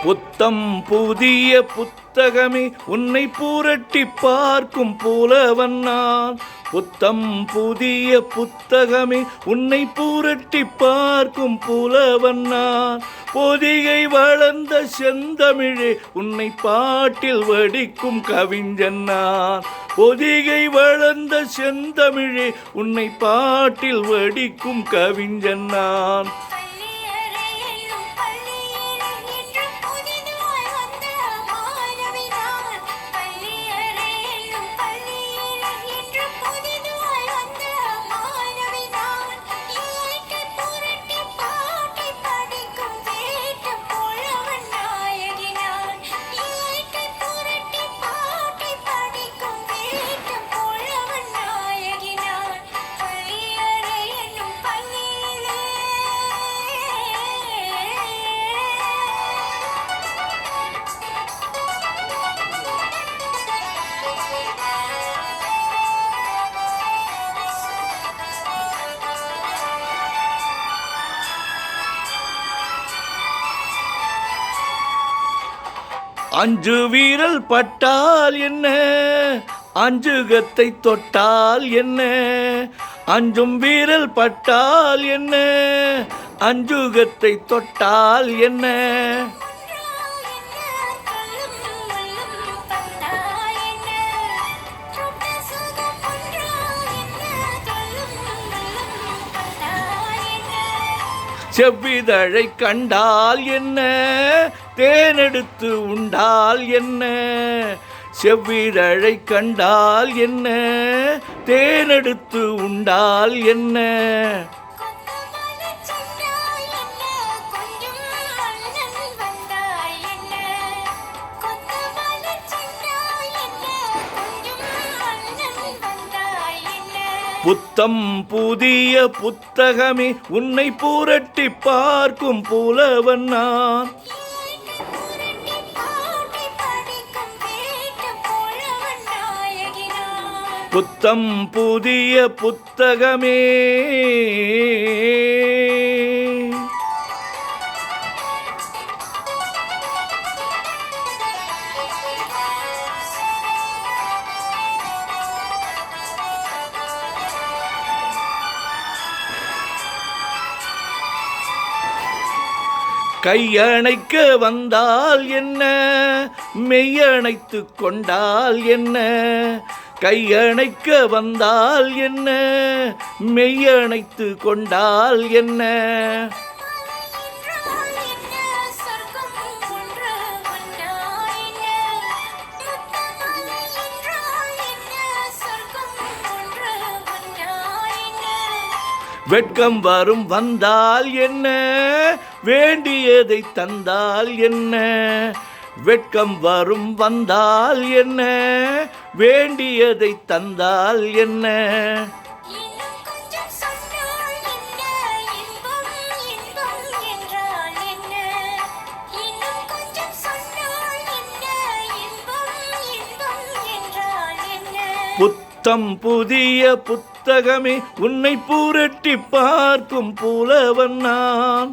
புத்தம் புதிய புத்தகமே உன்னை புரட்டி பார்க்கும் புலவன் நான். புத்தம் புதிய புத்தகமே உன்னை புரட்டி பார்க்கும் புலவன் நான். பொதிகை வளர்ந்த செந்தமிழே உன்னை பாட்டில் வடிக்கும் கவிஞன் நான். பொதிகை வளர்ந்த செந்தமிழே உன்னை பாட்டில் வடிக்கும் கவிஞன் நான். அஞ்சு வீரல் பட்டால் என்ன, அஞ்சுகத்தை தொட்டால் என்ன. அஞ்சும் வீரல் பட்டால் என்ன, அஞ்சுகத்தை தொட்டால் என்ன. செவ்விதழை கண்டால் என்ன, தேனெடுத்து உண்டால் என்ன. செவ்விதழை கண்டால் என்ன, தேனெடுத்து உண்டால் என்ன. புத்தம் புதிய புத்தகமே உன்னை புரட்டி பார்க்கும் புலவன் நான். புத்தம் புதிய புத்தகமே. கையணைக்க வந்தால் என்ன, மெய்யணைத்து கொண்டால் என்ன. கையணைக்க வந்தால் என்ன, மெய்யணைத்து கொண்டால் என்ன. வெட்கம் வரும் வந்தால் என்ன, வேண்டியதை தந்தால் என்ன. வெட்கம் வரும் வந்தால் என்ன, வேண்டியதை தந்தால் என்ன. புத்தம் புதிய புத்தகமே உன்னை புரட்டி பார்க்கும் புலவன் நான்.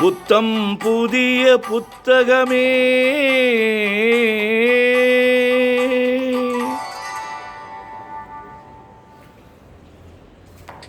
புத்தம் புதிய புத்தகமே.